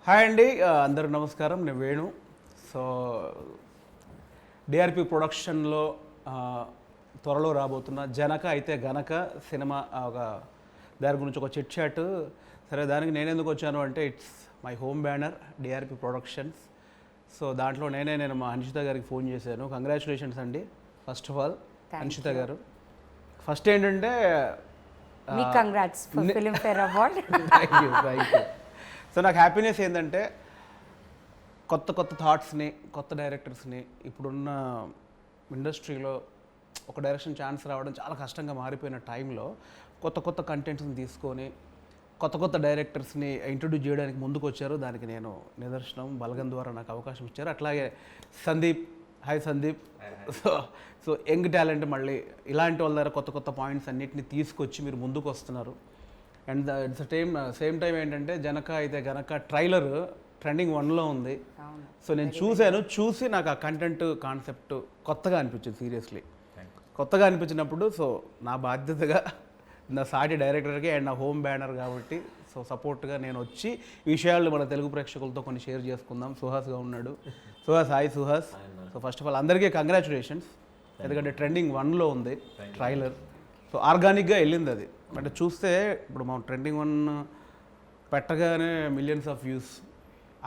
Hi అండి, అందరూ నమస్కారం. నేను వేణు. సో డిఆర్పి ప్రొడక్షన్లో త్వరలో రాబోతున్న జనక అయితే గనక సినిమా ఒక దాని గురించి ఒక చిట్ చాట్. సరే, దానికి నేను ఎందుకు వచ్చాను అంటే it's my home banner DRP productions. So దాంట్లో నేను మా హన్షిత గారికి ఫోన్ చేశాను. కంగ్రాచులేషన్స్ అండి ఫస్ట్ ఆఫ్ ఆల్ హన్షిత గారు. ఫస్ట్ ఏంటంటే congrats for film fair award. Thank you. So నాకు హ్యాపీనెస్ ఏంటంటే కొత్త థాట్స్ని, కొత్త డైరెక్టర్స్ని ఇప్పుడున్న ఇండస్ట్రీలో ఒక డైరెక్షన్ ఛాన్స్ రావడం చాలా కష్టంగా మారిపోయిన టైంలో కొత్త కంటెంట్స్ని తీసుకొని కొత్త డైరెక్టర్స్ని ఇంట్రొడ్యూస్ చేయడానికి ముందుకు వచ్చారు. దానికి నేను నిదర్శనం. బలగం ద్వారా నాకు అవకాశం ఇచ్చారు. అట్లాగే Sandeep, hi Sandeep. So young talent మళ్ళీ ఇలాంటి వాళ్ళ దగ్గర కొత్త పాయింట్స్ అన్నిటిని తీసుకొచ్చి మీరు ముందుకు వస్తున్నారు. అండ్ ఇట్స్ సేమ్ టైం ఏంటంటే జనక అయితే గనక ట్రైలర్ ట్రెండింగ్ 1లో ఉంది. సో నేను చూసి నాకు ఆ కంటెంట్ కాన్సెప్ట్ కొత్తగా అనిపించింది. సీరియస్లీ కొత్తగా అనిపించినప్పుడు సో నా బాధ్యతగా నా సాటి డైరెక్టర్కి అండ్ నా హోమ్ బ్యానర్ కాబట్టి సో సపోర్ట్గా నేను వచ్చి విషయాలు మన తెలుగు ప్రేక్షకులతో కొన్ని షేర్ చేసుకుందాం. సుహాస్గా ఉన్నాడు. Suhas, hi Suhas. So first of all అందరికీ కంగ్రాచులేషన్స్, ఎందుకంటే ట్రెండింగ్ 1లో ఉంది ట్రైలర్. సో ఆర్గానిక్గా వెళ్ళింది అది. అంటే చూస్తే ఇప్పుడు మనం ట్రెండింగ్ 1 పెట్టగానే మిలియన్స్ ఆఫ్ వ్యూస్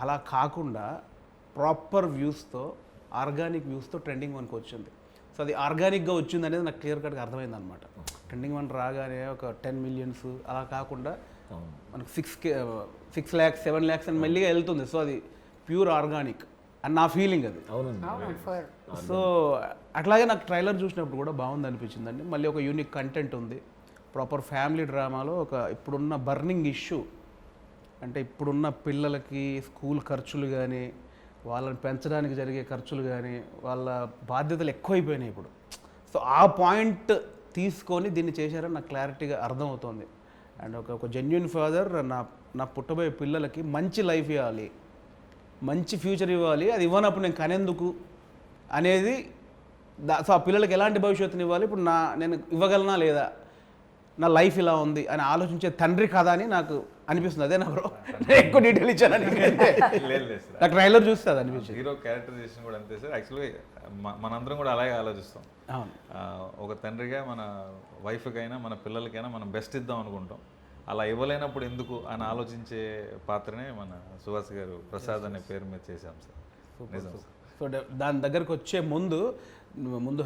అలా కాకుండా ప్రాపర్ వ్యూస్తో, ఆర్గానిక్ వ్యూస్తో ట్రెండింగ్ 1కి వచ్చింది. సో అది ఆర్గానిక్గా వచ్చింది అనేది నాకు క్లియర్ కట్గా అర్థమైంది అనమాట. ట్రెండింగ్ 1 రాగానే ఒక 10 మిలియన్స్ అలా కాకుండా మనకు 6 lakhs 7 lakhs అని మెల్లిగా వెళ్తుంది. సో అది ప్యూర్ ఆర్గానిక్ అని నా ఫీలింగ్ అది. సో అట్లాగే నాకు ట్రైలర్ చూసినప్పుడు కూడా బాగుంది అనిపించిందండి. మళ్ళీ ఒక యూనిక్ కంటెంట్ ఉంది. ప్రాపర్ ఫ్యామిలీ డ్రామాలో ఒక ఇప్పుడున్న బర్నింగ్ ఇష్యూ, అంటే ఇప్పుడున్న పిల్లలకి స్కూల్ ఖర్చులు కానీ, వాళ్ళని పెంచడానికి జరిగే ఖర్చులు కానీ, వాళ్ళ బాధ్యతలు ఎక్కువైపోయినాయి ఇప్పుడు. సో ఆ పాయింట్ తీసుకొని దీన్ని చేశారని నాకు క్లారిటీగా అర్థమవుతుంది. అండ్ ఒక జెన్యున్ ఫాదర్ నా పుట్టబోయే పిల్లలకి మంచి లైఫ్ ఇవ్వాలి, మంచి ఫ్యూచర్ ఇవ్వాలి. అది ఇవ్వనప్పుడు నేను కనేందుకు అనేది సో ఆ పిల్లలకి ఎలాంటి భవిష్యత్తుని ఇవ్వాలి, ఇప్పుడు నేను ఇవ్వగలనా లేదా, నా లైఫ్ ఇలా ఉంది అని ఆలోచించే తండ్రి కథ అని నాకు అనిపిస్తుంది. అదే నా బ్రో ఎక్కువ డీటెయిల్ ఇచ్చాను. నాకు ట్రైలర్ చూస్తే అది అనిపించింది. హీరో క్యారెక్టరైజేషన్ కూడా అంతే సార్. యాక్చువల్గా మనందరం కూడా అలాగే ఆలోచిస్తాం. ఒక తండ్రిగా మన వైఫ్కైనా మన పిల్లలకైనా మనం బెస్ట్ ఇద్దాం అనుకుంటాం. అలా ఇవ్వలేనప్పుడు ఎందుకు అని ఆలోచించే పాత్రనే మన సుహాస్ గారు ప్రసాద్ అనే పేరు మీద చేశాం సార్. నిజం. సో దాని దగ్గరకు వచ్చే ముందు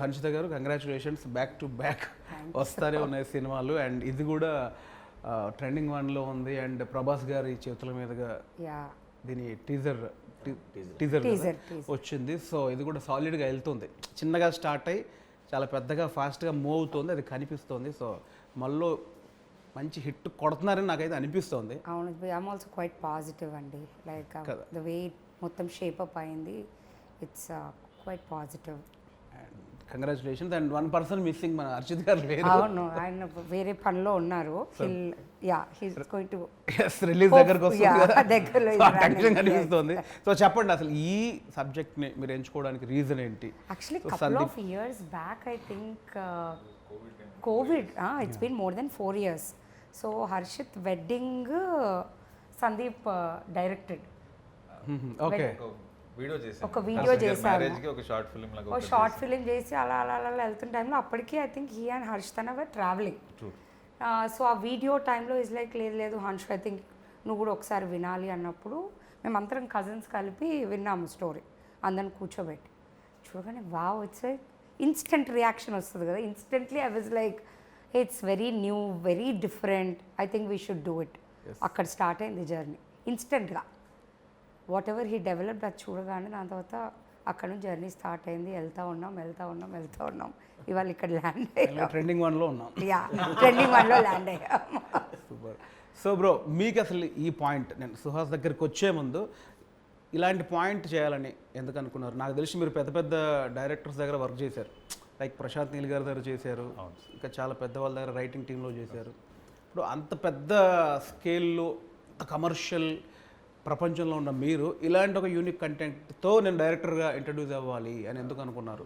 హన్షిత గారు కంగ్రాచులేషన్స్. బ్యాక్ టు బ్యాక్ వస్తారే ఉన్నాయి సినిమాలు. అండ్ ఇది కూడా ట్రెండింగ్ 1లో ఉంది. అండ్ ప్రభాస్ గారి చేతుల మీదుగా దీని టీజర్ వచ్చింది. సో ఇది కూడా సాలిడ్గా వెళ్తుంది. చిన్నగా స్టార్ట్ అయ్యి చాలా పెద్దగా ఫాస్ట్గా మూవ్ అవుతుంది, అది కనిపిస్తుంది. సో మళ్ళీ మంచి హిట్ కొడుతున్నారని నాకైతే అనిపిస్తుంది. అవును, ఐఎమ్ ఆల్సో క్వైట్ పాజిటివ్ అండి. లైక్ ద వే మొత్తం షేప్ అప్ అయింది, it's quite positive. Congratulations. And 1 person missing, మన హర్షిత్ గారు లేరు. అవును, ఆయన వేరే పనిలో ఉన్నారు. రిలీజ్ దగ్గరకు వస్తుంది కనిపిస్తుంది. సో చెప్పండి, అసలు ఈ సబ్జెక్ట్ని మీరు ఎంచుకోవడానికి రీజన్ ఏంటి? Actually couple of years back I think covid, it's been more than 4 years. So Harshit wedding Sandeep directed. Okay, ఒక వీడియో చేశాను, ఒక షార్ట్ ఫిలిం చేసి అలా వెళ్తున్న టైంలో అప్పటికి I think he and Harsh were travelling. So ఆ వీడియో టైంలో ఇస్ లైక్ లేదు హర్ష్, ఐ థింక్ నువ్వు కూడా ఒకసారి వినాలి అన్నప్పుడు మేమందరం కజిన్స్ కలిపి విన్నాము స్టోరీ. అందరిని కూర్చోబెట్టి చూడగానే wow, it's like instant reaction వస్తుంది కదా. Instantly I was like it's very new, very different, I think we should do it. అక్కడ స్టార్ట్ అయింది జర్నీ ఇన్స్టెంట్గా. వాట్ ఎవర్ హీ డెవలప్డ్ అది చూడగానే దాని తర్వాత అక్కడ నుంచి జర్నీ స్టార్ట్ అయింది. వెళ్తూ ఉన్నాం ఇవాళ ఇక్కడ ల్యాండ్ అయ్యాం. ట్రెండింగ్ 1లో ఉన్నాం. ట్రెండింగ్ 1లో ల్యాండ్ అయ్యాం. సూపర్. సో బ్రో, మీకు అసలు ఈ పాయింట్, నేను సుహాస్ దగ్గరికి వచ్చే ముందు ఇలాంటి పాయింట్ చేయాలని ఎందుకు అనుకున్నారు? నాకు తెలిసి మీరు పెద్ద డైరెక్టర్స్ దగ్గర వర్క్ చేశారు. లైక్ ప్రశాంత్ నీల్ గారి దగ్గర చేశారు, ఇంకా చాలా పెద్ద వాళ్ళ దగ్గర రైటింగ్ టీంలో చేశారు. ఇప్పుడు అంత పెద్ద స్కేల్లో కమర్షియల్ ప్రపంచంలో ఉన్న మీరు ఇలాంటి ఒక యూనిక్ కంటెంట్తో నేను డైరెక్టర్గా ఇంట్రడ్యూస్ అవ్వాలి అని ఎందుకు అనుకున్నారు?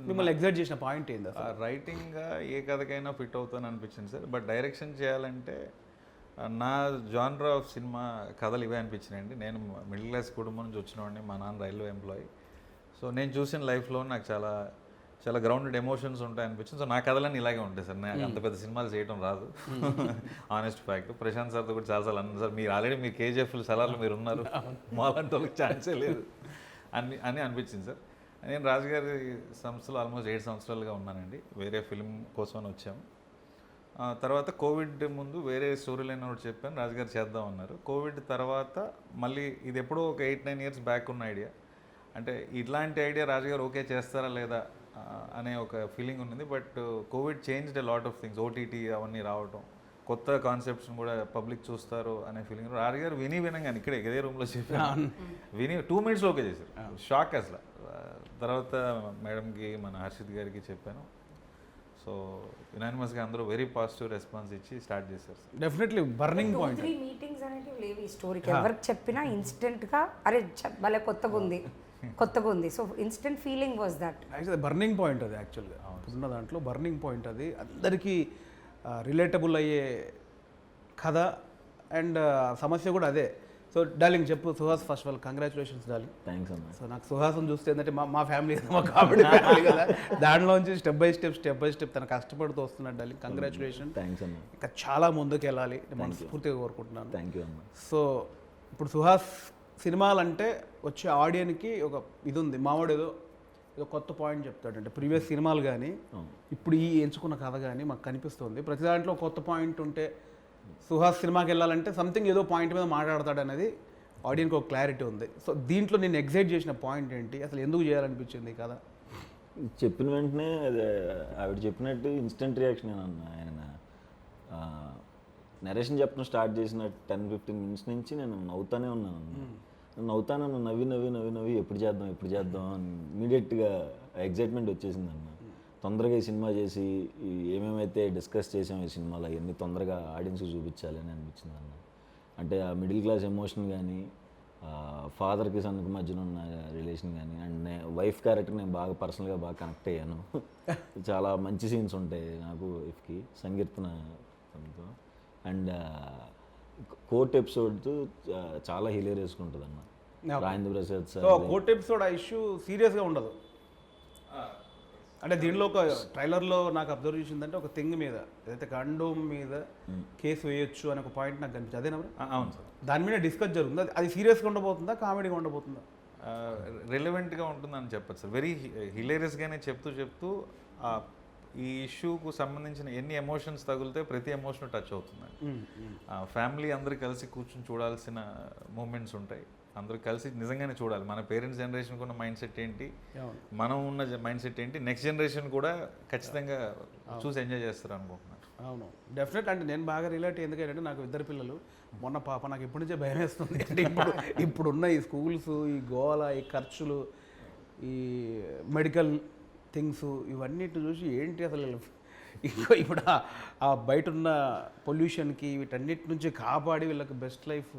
మిమ్మల్ని ఎగ్జైట్ చేసిన పాయింట్ ఏంది? రైటింగ్గా ఏ కథకైనా ఫిట్ అవుతాను అనిపించింది సార్. బట్ డైరెక్షన్ చేయాలంటే నా జానర్ ఆఫ్ సినిమా కథలు ఇవే అనిపించినాయండి. నేను మిడిల్ క్లాస్ కుటుంబం నుంచి వచ్చినవాడిని, మా నాన్న రైల్వే ఎంప్లాయీ. సో నేను చూసిన లైఫ్లో నాకు చాలా చాలా గ్రౌండెడ్ ఎమోషన్స్ ఉంటాయి అనిపించింది. సో నా కథలన్నీ ఇలాగే ఉంటాయి సార్. నాకు అంత పెద్ద సినిమాలు చేయడం రాదు, ఆనెస్ట్ ఫ్యాక్ట్. ప్రశాంత్ సార్తో కూడా చాలాసార్లు అన్నాను, సార్ మీరు ఆల్రెడీ మీరు కేజీఎఫ్ సలార్లు మీరు ఉన్నారు, మాలాంటి వాళ్ళకి ఛాన్సే లేదు అని అనిపించింది సార్. నేను రాజుగారి సంస్థలో ఆల్మోస్ట్ 7 సంవత్సరాలుగా ఉన్నానండి. వేరే ఫిల్మ్ కోసమని వచ్చాము. తర్వాత కోవిడ్ ముందు వేరే స్టోరీ లైన్ ఒకటి చెప్పాను, రాజుగారు చేద్దాం అన్నారు. కోవిడ్ తర్వాత మళ్ళీ ఇది ఎప్పుడో ఒక 8-9 ఇయర్స్ బ్యాక్ ఉన్న ఐడియా. అంటే ఇట్లాంటి ఐడియా రాజుగారు ఓకే చేస్తారా లేదా అనే ఒక ఫీలింగ్ ఉంది. But Covid changed a lot of things. OTT అవన్నీ రావటం, కొత్త కాన్సెప్ట్స్ని కూడా పబ్లిక్ చూస్తారు అనే ఫీలింగ్. రాజుగారు వినంగానే ఇక్కడే ఇదే రూమ్లో చెప్పాను, 2 మినిట్స్లో ఓకే చేశారు. షాక్ అసలు. తర్వాత మేడంకి, మన హర్షిత్ గారికి చెప్పాను. సో యునానిమస్గా అందరూ వెరీ పాజిటివ్ రెస్పాన్స్ ఇచ్చి స్టార్ట్ చేశారు. Definitely burning point. 3 మీటింగ్స్ అనేటివి లేవు ఈ స్టోరీకి. ఎవరికి చెప్పినా ఇన్స్టెంట్గా అరే భలే కొత్తగా ఉంది. So instant feeling was that. Actually burning point అది. యాక్చువల్గా ఉన్న దాంట్లో బర్నింగ్ పాయింట్ అది. అందరికీ రిలేటబుల్ అయ్యే కథ అండ్ సమస్య కూడా అదే. సో డార్లింగ్ చెప్పు Suhas, first of all congratulations darling. Thanks అన్న. సో నాకు సుహాసం చూస్తే ఏంటంటే మా ఫ్యామిలీ, మా కామెడీ ఫ్యామిలీ కదా, దాంట్లోంచి స్టెప్ బై స్టెప్ తను కష్టపడుతూ వస్తున్నాడు డార్లింగ్. కంగ్రాచులేషన్. థ్యాంక్స్ అన్న. ఇంకా చాలా ముందుకు వెళ్ళాలి మనస్ఫూర్తిగా కోరుకుంటున్నాను. థ్యాంక్ యూ అన్న. సో ఇప్పుడు సుహాస్ సినిమాలంటే వచ్చే ఆడియన్కి ఒక ఇది ఉంది, మావాడు ఏదో కొత్త పాయింట్ చెప్తాడు. అంటే ప్రీవియస్ సినిమాలు కానీ ఇప్పుడు ఈ ఎంచుకున్న కథ కానీ మాకు కనిపిస్తుంది. ప్రతి దాంట్లో కొత్త పాయింట్ ఉంటే సుహాస్ సినిమాకి వెళ్ళాలంటే సంథింగ్ ఏదో పాయింట్ మీద మాట్లాడతాడు అనేది ఆడియన్కి ఒక క్లారిటీ ఉంది. సో దీంట్లో నేను ఎగ్జైట్ చేసిన పాయింట్ ఏంటి, అసలు ఎందుకు చేయాలనిపించింది కదా? చెప్పిన వెంటనే అదే ఆవిడ చెప్పినట్టు ఇన్స్టెంట్ రియాక్షన్ అన్న. ఆయన నరేషన్ చెప్పడం స్టార్ట్ చేసిన 10-15 మినిట్స్ నుంచి నేను నవ్వుతానే ఉన్నాను. నవ్వి ఎప్పుడు చేద్దాం అని ఇమీడియట్గా ఎగ్జైట్మెంట్ వచ్చేసింది అన్న. తొందరగా ఈ సినిమా చేసి ఏమేమైతే డిస్కస్ చేసాం ఈ సినిమాలో అవన్నీ తొందరగా ఆడియన్స్కి చూపించాలి అని అనిపించింది అన్న. అంటే ఆ మిడిల్ క్లాస్ ఎమోషన్ కానీ, ఫాదర్కి సన్కి మధ్యన ఉన్న రిలేషన్ కానీ, అండ్ వైఫ్ క్యారెక్టర్ నేను బాగా పర్సనల్గా బాగా కనెక్ట్ అయ్యాను. చాలా మంచి సీన్స్ ఉంటాయి నాకు వైఫ్కి, సంకీర్తన తనతో. అండ్ కోర్ట్ ఎపిసోడ్ చాలా హిలేరియస్గా ఉంటుంది అన్న. Rajendra Prasad sir court episode ఆ ఇష్యూ సీరియస్గా ఉండదు. అంటే దీనిలో ఒక ట్రైలర్లో నాకు అబ్జర్వ్ చేసిందంటే ఒక థింగ్ మీద, ఏదైతే కండోమ్ మీద కేసు వేయొచ్చు అనే ఒక పాయింట్ నాకు కనిపించింది. అదేనా? అవును సార్. దాని మీద డిస్కస్ జరుగుతుంది. అది సీరియస్గా ఉండబోతుందా, కామెడీగా ఉండబోతుందా? రిలవెంట్గా ఉంటుందని చెప్పచ్చు సార్. వెరీ హిలేరియస్గానే చెప్తూ ఈ ఇష్యూకు సంబంధించిన ఎన్ని ఎమోషన్స్ తగిలితే ప్రతి ఎమోషన్ టచ్ అవుతుందండి. ఫ్యామిలీ అందరూ కలిసి కూర్చొని చూడాల్సిన మూమెంట్స్ ఉంటాయి. అందరూ కలిసి నిజంగానే చూడాలి. మన పేరెంట్స్ జనరేషన్కి ఉన్న మైండ్ సెట్ ఏంటి, మనం ఉన్న మైండ్ సెట్ ఏంటి, నెక్స్ట్ జనరేషన్ కూడా ఖచ్చితంగా చూసి ఎంజాయ్ చేస్తారు అనుకుంటున్నాను. అవును, డెఫినెట్. అంటే నేను బాగా రిలేట్ ఎందుకంటే నాకు 2 పిల్లలు. మొన్న పాప నాకు ఇప్పటి నుంచే భయం వేస్తుంది. అంటే ఇప్పుడున్న ఈ స్కూల్స్, ఈ గోల, ఈ ఖర్చులు, ఈ మెడికల్ థింగ్స్, ఇవన్నిటిని చూసి ఏంటి అసలు ఇప్పుడు ఆ బయట ఉన్న పొల్యూషన్కి వీటన్నిటి నుంచి కాపాడి వీళ్ళకి బెస్ట్ లైఫ్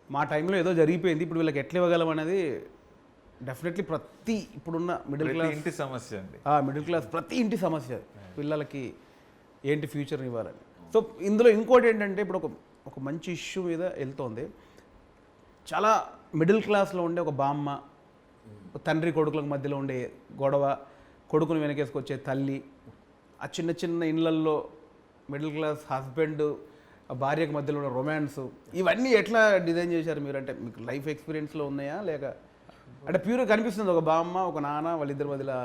మా టైంలో ఏదో జరిగిపోయింది, ఇప్పుడు వీళ్ళకి ఎట్లా ఇవ్వగలం అనేది డెఫినెట్లీ ప్రతి ఇప్పుడున్న మిడిల్ క్లాస్ ఇంటి సమస్య అండి. మిడిల్ క్లాస్ ప్రతి ఇంటి సమస్య పిల్లలకి ఏంటి ఫ్యూచర్ని ఇవ్వాలని. సో ఇందులో ఇంకోటి ఏంటంటే ఇప్పుడు ఒక మంచి ఇష్యూ మీద వెళ్తోంది. చాలా మిడిల్ క్లాస్లో ఉండే ఒక బామ్మ, తండ్రి కొడుకులకు మధ్యలో ఉండే గొడవ, కొడుకుని వెనకేసుకొచ్చే తల్లి, ఆ చిన్న చిన్న ఇళ్ళల్లో మిడిల్ క్లాస్ హస్బెండ్ భార్యకు మధ్యలో ఉన్న రొమాన్స్, ఇవన్నీ ఎట్లా డిజైన్ చేశారు మీరు? అంటే మీకు లైఫ్ ఎక్స్పీరియన్స్లో ఉన్నాయా, లేక అంటే ప్యూర్గా కనిపిస్తుంది ఒక బామ్మ ఒక నాన్న వాళ్ళిద్దరి మధ్యలో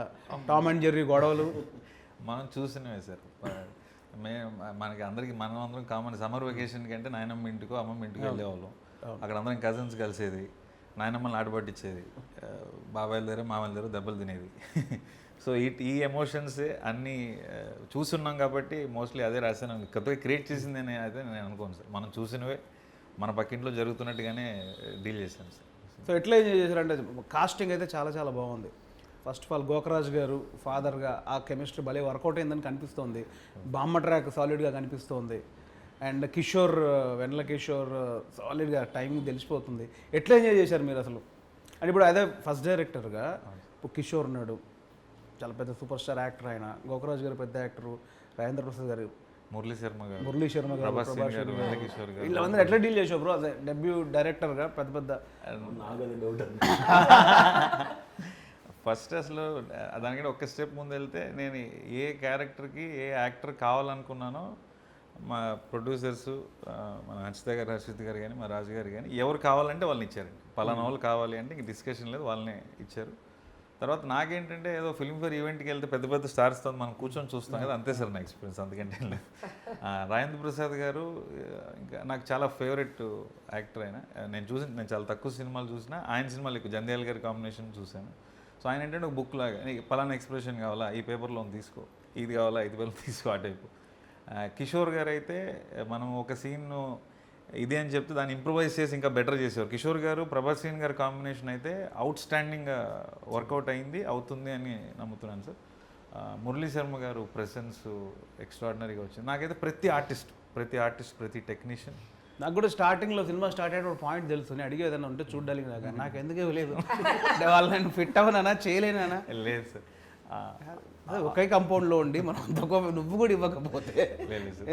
టామ్ అండ్ జెర్రీ గొడవలు? మనం చూసినవే సార్. మనకి అందరికీ మనం అందరం కామన్. సమ్మర్ వెకేషన్కి అంటే నాయనమ్మ ఇంటికో అమ్మమ్మ ఇంటికి వెళ్ళేవాళ్ళం. అక్కడ అందరం కజిన్స్ కలిసేది, నాయనమ్మని ఆట పట్టించేది, బాబాయిల దగ్గర మామల దగ్గర దెబ్బలు తినేది. సో ఈ ఎమోషన్సే అన్నీ చూస్తున్నాం కాబట్టి మోస్ట్లీ అదే రాశాను. కొత్తగా క్రియేట్ చేసింది అని అయితే నేను అనుకోను సార్. మనం చూసినవే మన పక్కింట్లో జరుగుతున్నట్టుగానే డీల్ చేశాను సార్. సో ఎట్లా ఎంజాయ్ చేశారంటే కాస్టింగ్ అయితే చాలా చాలా బాగుంది. ఫస్ట్ ఆఫ్ ఆల్ గోకరాజ్ గారు ఫాదర్గా ఆ కెమిస్ట్రీ భలే వర్కౌట్ అయిందని కనిపిస్తోంది. బామ్మ ట్రాక్ సాలిడ్గా కనిపిస్తోంది. అండ్ కిషోర్, వెన్నెల కిషోర్ సాలిడ్గా టైమింగ్ తెలిసిపోతుంది. ఎట్లా ఎంజాయ్ చేశారు మీరు అసలు? అండ్ ఇప్పుడు అదే ఫస్ట్ డైరెక్టర్గా ఇప్పుడు కిషోర్ ఉన్నాడు, చాలా పెద్ద సూపర్ స్టార్ యాక్టర్ ఆయన. గోకరాజ్ గారు పెద్ద యాక్టరు, రాజేంద్ర ప్రసాద్ గారు మురళీ శర్మ గారు, మురళీ శర్మ గారు, ప్రభాస్ గారు, వెంకటేశ్వర్ గారు, వీళ్ళందరూ ఎట్లా డీల్ చేసావు బ్రో అదే డెబ్యూ డైరెక్టర్గా పెద్ద పెద్ద నాకు అది డౌట్ ఫస్ట్ అసలు దానికంటే ఒక స్టెప్ ముందు వెళ్తే నేను ఏ క్యారెక్టర్కి ఏ యాక్టర్ కావాలనుకున్నానో మా ప్రొడ్యూసర్స్ మన హర్షిత్ గారు కానీ మా రాజు గారు కానీ ఎవరు కావాలంటే వాళ్ళని ఇచ్చారు. పలానా వాళ్ళు కావాలి అంటే ఇంక డిస్కషన్ లేదు, వాళ్ళనే ఇచ్చారు. తర్వాత నాకేంటంటే ఏదో ఫిల్మ్ఫేర్ ఈవెంట్కి వెళ్తే పెద్ద పెద్ద స్టార్స్తో మనం కూర్చొని చూస్తాం కదా, అంతే సార్ నా ఎక్స్పీరియన్స్, అందుకంటే ఏం లేదు. రాజేంద్ర ప్రసాద్ గారు ఇంకా నాకు చాలా ఫేవరెట్ యాక్టర్ ఆయన. నేను చాలా తక్కువ సినిమాలు చూసినా ఆయన సినిమాలు ఎక్కువ, జంధ్యాల గారి కాంబినేషన్ చూశాను. సో ఆయన ఏంటంటే ఒక బుక్ లాగా, నీకు పలానా ఎక్స్ప్రెషన్ కావాలా ఈ పేపర్లో తీసుకో, ఇది కావాలా 5,000 తీసుకో, ఆ టైపు. కిషోర్ గారు అయితే మనం ఒక సీన్ను ఇది అని చెప్తే దాన్ని ఇంప్రూవైజ్ చేసి ఇంకా బెటర్ చేసేవారు. కిషోర్ గారు ప్రభాస్ సీన్ గారి కాంబినేషన్ అయితే అవుట్ స్టాండింగ్గా వర్కౌట్ అయింది, అవుతుంది అని నమ్ముతున్నాను సార్. మురళీ శర్మ గారు ప్రెసెన్స్ ఎక్స్ట్రాడినరీగా వచ్చింది. నాకైతే ప్రతి ఆర్టిస్ట్ ప్రతి టెక్నీషియన్. నాకు కూడా స్టార్టింగ్లో సినిమా స్టార్ట్ అయిన పాయింట్ తెలుసు, నేను అడిగే ఏదైనా ఉంటే చూడడానికి నాకు ఎందుకే లేదు అంటే వాళ్ళు నేను ఫిట్ అవ్వనా చేయలేనా లేదు సార్, అదే ఒకే కంపౌండ్లో ఉండి మనం నువ్వు కూడా ఇవ్వకపోతే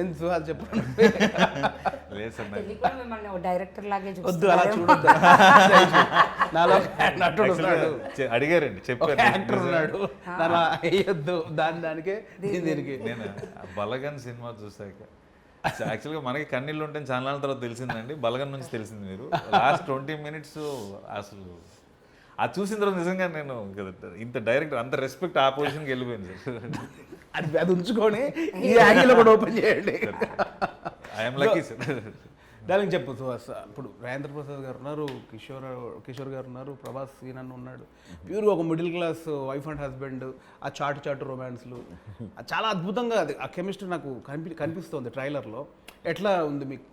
ఎందుకు అది చెప్పండి. లేదు సార్, పెళ్లి కూడా మిమ్మల్ని ఒక డైరెక్టర్ లాగే వద్దు అలా చూడొద్దు. నాలో నటుడు ఉన్నాడు, అడిగారండి, చెప్పారు. యాక్టర్ ఉన్నాడు, అలా వేయొద్దు దానికే దీనికి. నేను బలగన్ సినిమా చూసాక యాక్చువల్గా మనకి కన్నీళ్ళు ఉంటే చాలా తర్వాత తెలిసిందండి, బలగన్ నుంచి తెలిసింది. మీరు లాస్ట్ 20 minutes అసలు అది చూసిన తర్వాత నిజంగా నేను ఇంత డైరెక్టర్ అంత రెస్పెక్ట్ ఆ పొజిషన్కి వెళ్ళిపోయింది సార్. అది ఉంచుకొని ఈ యాంగిల్ కూడా ఓపెన్ చేయండి. I'm lucky sir. దానికి చెప్పు సుహాస్, ఇప్పుడు రాజేంద్ర ప్రసాద్ గారు ఉన్నారు, కిషోర్ గారు ఉన్నారు, ప్రభాస్ సీనన్ ఉన్నాడు. ప్యూర్గా ఒక middle class wife and husband, ఆ చాటు రొమాన్స్లు చాలా అద్భుతంగా అది ఆ కెమిస్ట్రీ నాకు కనిపిస్తుంది ట్రైలర్లో. ఎట్లా ఉంది మీకు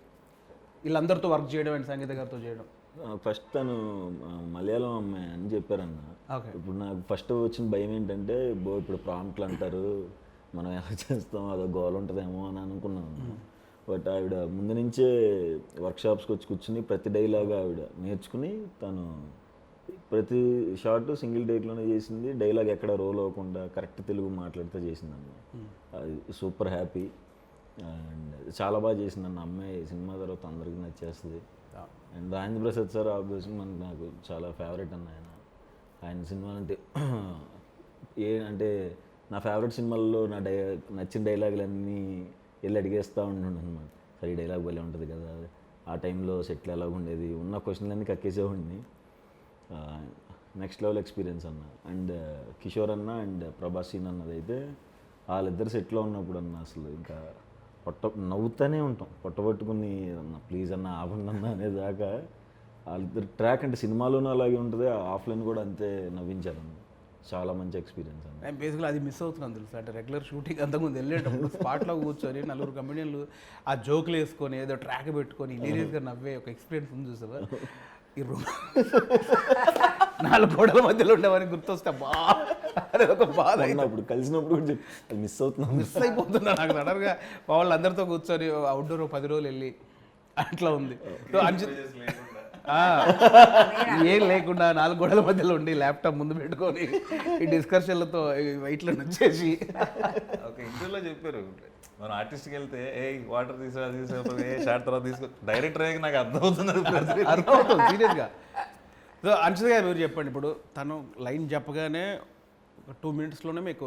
వీళ్ళందరితో వర్క్ చేయడం అండ్ సంగీత గారితో చేయడం? ఫస్ట్ తను మలయాళం అమ్మాయి అని చెప్పారన్న. ఇప్పుడు నాకు ఫస్ట్ వచ్చిన భయం ఏంటంటే ఇప్పుడు ప్రాంప్ట్లు అంటారు, మనం ఎలా చేస్తాం అదో గోల్ ఉంటుందేమో అని అనుకున్నాను. బట్ ఆవిడ ముందు నుంచే వర్క్షాప్స్కి వచ్చి కూర్చుని ప్రతి డైలాగ్ ఆవిడ నేర్చుకుని తను ప్రతి షార్ట్ సింగిల్ టేక్లోనే చేసింది. డైలాగ్ ఎక్కడ రోల్ అవ్వకుండా కరెక్ట్ తెలుగు మాట్లాడితే చేసిందన్న. అది సూపర్ హ్యాపీ అండ్ చాలా బాగా చేసిందన్న అమ్మాయి. సినిమా తర్వాత అందరికీ నచ్చేస్తుంది. And Rajendra Prasad sir obviously నాకు చాలా ఫేవరెట్ అన్న. ఆయన సినిమా అంటే అంటే నా ఫేవరెట్ సినిమాల్లో నచ్చిన డైలాగులన్నీ వెళ్ళి అడిగేస్తూ ఉంటుండే అనమాట. సరే ఈ డైలాగ్ భలే ఉంటుంది కదా, ఆ టైంలో సెట్లు ఎలాగ ఉండేది, ఉన్న క్వశ్చన్లన్నీ కక్కేసేవాడిని. నెక్స్ట్ లెవెల్ ఎక్స్పీరియన్స్ అన్న. అండ్ కిషోర్ అన్న అండ్ ప్రభాస్ సీన్ అన్నది అయితే వాళ్ళిద్దరు సెట్లో ఉన్నప్పుడు అన్న అసలు ఇంకా నవ్వుతూనే ఉంటాం, పొట్టబట్టుకుని అన్న ప్లీజ్ అన్న ఆపండి అన్న అనేదాకా. వాళ్ళిద్దరు ట్రాక్ అంటే సినిమాలోనూ అలాగే ఉంటుంది, ఆఫ్లైన్ కూడా అంతే నవ్వించారన్న. చాలా మంచి ఎక్స్పీరియన్స్ అన్న. నేను బేసిక్గా అది మిస్ అవుతున్నాను తెలుసు. అంటే రెగ్యులర్ షూటింగ్ అంతకుముందు వెళ్ళేటప్పుడు స్పాట్లో కూర్చొని 4 కమెడియన్లు ఆ జోకులు వేసుకొని ఏదో ట్రాక్ పెట్టుకొని హిలేరియస్గా నవ్వే ఒక ఎక్స్పీరియన్స్ ఉంది చూసావా. ఈ రూమ్ 4 గోడల మధ్యలో ఉండేవారికి గుర్తొస్తే అనేది ఒక బాధ. అప్పుడు కలిసినప్పుడు కూడా అది మిస్ అవుతున్నాం, మిస్ అయిపోతున్నా నాకు సడన్గా. వాళ్ళందరితో కూర్చొని అవుట్డోర్ 10 రోజులు వెళ్ళి అట్లా ఉంది. ఏం లేకుండా 4 గోడల మధ్యలో ఉండి ల్యాప్టాప్ ముందు పెట్టుకొని ఈ డిస్కషన్లతో ఇట్లా వచ్చేసి ఒక ఇంటర్వ్యూలో చెప్పారు, మనం ఆర్టిస్ట్కి వెళ్తే ఏ వాటర్ తీసుకో ఏ షార్ట్ తర్వాత తీసుకో, డైరెక్టర్ అయ్యాక నాకు అర్థమవుతుంది సీరియస్గా. సో అంశద్ గారు మీరు చెప్పండి, ఇప్పుడు తను లైన్ చెప్పగానే ఒక 2 minutesలోనే మీకు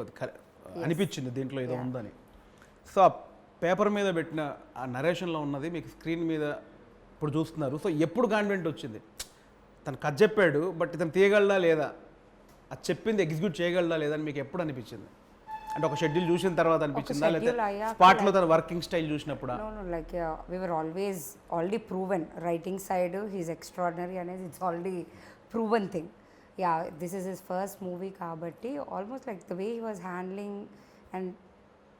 అనిపించింది దీంట్లో ఏదో ఉందని. సో ఆ పేపర్ మీద పెట్టిన ఆ నరేషన్లో ఉన్నది మీకు స్క్రీన్ మీద ఇప్పుడు చూస్తున్నారు. సో ఎప్పుడు కాన్ఫిడెంట్ వచ్చింది? తను కథ చెప్పాడు, బట్ ఇతను తీయగలడా లేదా, అది చెప్పింది ఎగ్జిక్యూట్ చేయగలడా లేదా అని మీకు ఎప్పుడు అనిపించింది? అంటే ఒక షెడ్యూల్ చూసిన తర్వాత అనిపించిందా, లేదా స్పాట్లో తన వర్కింగ్ స్టైల్ చూసినప్పుడు? No, like we were already proven. Writing side, he's extraordinary and it's already proven thing. Yeah, this is his first movie kabatti almost like the way he was handling and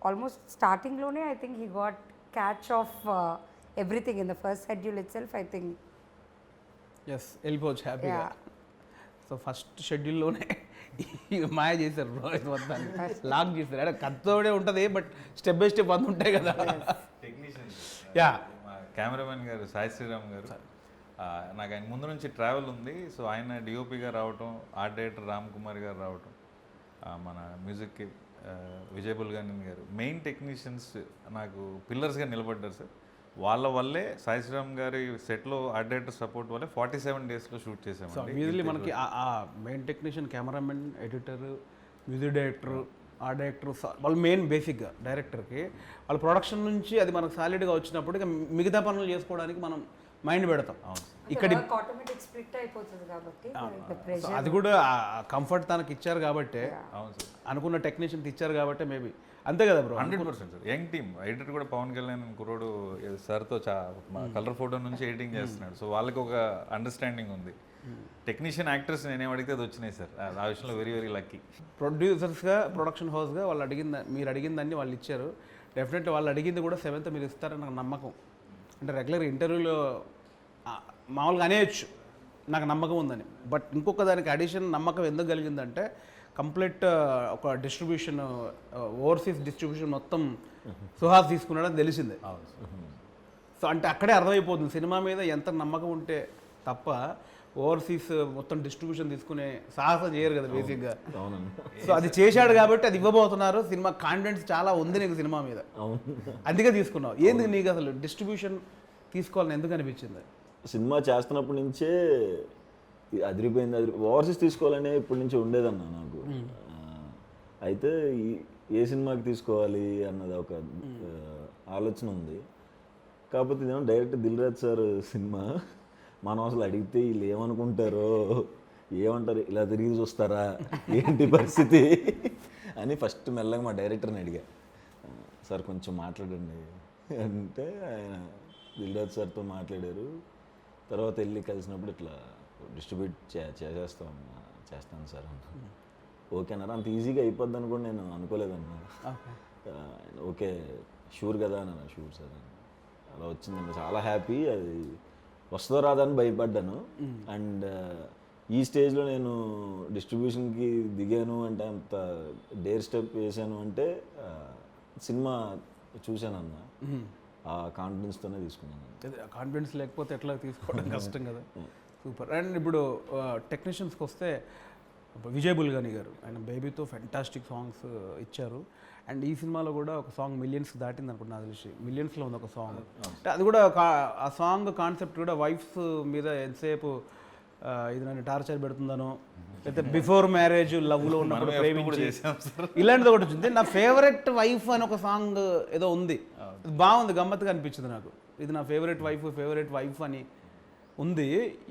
almost starting lone I think he got catch of everything in the first schedule itself. I think yes వెళ్ళిపోవచ్చు హ్యాపీగా. So first షెడ్యూల్లోనే మాయ చేశారు bro, ఇది మొత్తాన్ని lock చేశారు. అంటే కథతోడే ఉంటుంది, but step by step అంత ఉంటాయి కదా. టెక్నీషియన్ యా కెమెరామెన్ గారు సాయి శ్రీరామ్ గారు, నాకు ఆయన ముందు నుంచి ట్రావెల్ ఉంది. సో ఆయన డిఓపిగా రావటం, ఆర్ట్ డైరెక్టర్ రామ్ కుమార్ గారు రావటం, మన మ్యూజిక్కి విజయ్ బుల్గాని గారు మెయిన్ టెక్నీషియన్స్ నాకు పిల్లర్స్గా నిలబడ్డారు సార్. వాళ్ళ వల్లే సాయి శ్రీరామ్ గారి సెట్లో ఆర్ట్ డైరెక్టర్ సపోర్ట్ వల్లే 47 డేస్లో షూట్ సో చేసామండి. మ్యూజిక్లీ మనకి ఆ main technician, cameraman, editor, music director, art director, వాళ్ళు మెయిన్ బేసిక్గా డైరెక్టర్కి వాళ్ళ ప్రొడక్షన్ నుంచి అది మనకు సాలిడ్గా వచ్చినప్పుడు ఇక మిగతా పనులు చేసుకోవడానికి మనం మైండ్ పెడతాం. ఇక్కడ ఆటోమేటిక్ స్ప్లిట్ అయిపోతుంది కాబట్టి సో అది కూడా కంఫర్ట్ తనకి ఇచ్చారు కాబట్టి, అవును సార్, అనుకున్న టెక్నీషియన్ ఇచ్చారు కాబట్టి మేబీ అంతే కదా bro. 100% sir. Young team editor కూడా పవన్ కళ్యాణ్ కుర్రోడు సార్తో కలర్ ఫోటో నుంచి ఎడిటింగ్ చేస్తున్నాడు. సో వాళ్ళకి ఒక అండర్స్టాండింగ్ ఉంది. టెక్నీషియన్ యాక్టర్స్ నేనేం అడిగితే అది వచ్చినాయి సార్. ఆ విషయంలో వెరీ వెరీ లక్కీ. ప్రొడ్యూసర్స్గా, ప్రొడక్షన్ హౌస్గా వాళ్ళు మీరు అడిగిందాన్ని వాళ్ళు ఇచ్చారు. డెఫినెట్లీ వాళ్ళు అడిగింది కూడా 7th మీరు ఇస్తారని నాకు నమ్మకం. అంటే రెగ్యులర్ ఇంటర్వ్యూలో మామూలుగా అనేయచ్చు నాకు నమ్మకం ఉందని. బట్ ఇంకొక దానికి అడిషన్ నమ్మకం ఎందుకు కలిగిందంటే కంప్లీట్ ఒక డిస్ట్రిబ్యూషన్, ఓవర్సీస్ డిస్ట్రిబ్యూషన్ మొత్తం సుహాస్ తీసుకున్నాడని తెలిసిందే. సో అంటే అక్కడే అర్థమైపోతుంది సినిమా మీద ఎంత నమ్మకం ఉంటే తప్ప ఓవర్సీస్ మొత్తం డిస్ట్రిబ్యూషన్ తీసుకునే సాహసం చేయరు కదా బేసిక్గా. సో అది చేశాడు కాబట్టి అది ఇవ్వబోతున్నారు. సినిమా కాన్ఫిడెన్స్ చాలా ఉంది నీకు సినిమా మీద, అందుకే తీసుకున్నావు. ఏంది నీకు అసలు డిస్ట్రిబ్యూషన్ తీసుకోవాలని ఎందుకు అనిపించింది? సినిమా చేస్తున్నప్పటి నుంచే అదిరిపోయింది. ఓవర్సీస్ తీసుకోవాలనే ఇప్పటి నుంచి ఉండేదన్న నాకు. అయితే ఏ సినిమాకి తీసుకోవాలి అన్నది ఒక ఆలోచన ఉంది. కాకపోతే ఇదేమో direct Dil Raju sir cinema. మనం అసలు అడిగితే వీళ్ళు ఏమనుకుంటారో, ఏమంటారు, ఇలా తిరిగి చూస్తారా, ఏంటి పరిస్థితి అని ఫస్ట్ మెల్లగా మా డైరెక్టర్ని అడిగా, సార్ కొంచెం మాట్లాడండి అంటే ఆయన దిల్ రాజు సార్తో మాట్లాడారు. తర్వాత వెళ్ళి కలిసినప్పుడు ఇట్లా డిస్ట్రిబ్యూట్ చేస్తాను సార్ అన్న. ఓకే అన్నారు. అంత ఈజీగా అయిపోద్ది అని కూడా నేను అనుకోలేదన్నా. ఓకే షూర్ కదా అన్న. షూర్ సార్ అని అలా వచ్చిందన్న. చాలా హ్యాపీ. అది వస్తుందో రాదని భయపడ్డాను. అండ్ ఈ స్టేజ్లో నేను డిస్ట్రిబ్యూషన్కి దిగాను అంటే, అంత డేర్ స్టెప్ వేసాను అంటే సినిమా చూశానన్న. ఆ కాన్ఫిడెన్స్తోనే తీసుకున్నాను. కాన్ఫిడెన్స్ లేకపోతే ఎట్లా తీసుకోవడం కష్టం కదా. సూపర్. అండ్ ఇప్పుడు టెక్నీషియన్స్కి వస్తే విజయ్ బుల్గాని గారు ఆయన బేబీతో ఫెంటాస్టిక్ సాంగ్స్ ఇచ్చారు. అండ్ ఈ సినిమాలో కూడా ఒక సాంగ్ మిలియన్స్ దాటింది అనుకుంటున్నా, నాకు తెలిసి మిలియన్స్లో ఉంది ఒక సాంగ్. అంటే అది కూడా ఆ సాంగ్ కాన్సెప్ట్ కూడా వైఫ్స్ మీద ఎంతసేపు ఇది నన్ను టార్చర్ పెడుతుందనో, లేకపోతే బిఫోర్ మ్యారేజ్ లవ్లో ఉన్నప్పుడు ప్రేమించి ఇలాంటిది ఒకటి వచ్చింది. నా ఫేవరెట్ వైఫ్ అని ఒక సాంగ్ ఏదో ఉంది, బాగుంది, గమ్మత్తుగా అనిపించింది నాకు. ఇది నా ఫేవరెట్ వైఫ్ అని ఉంది.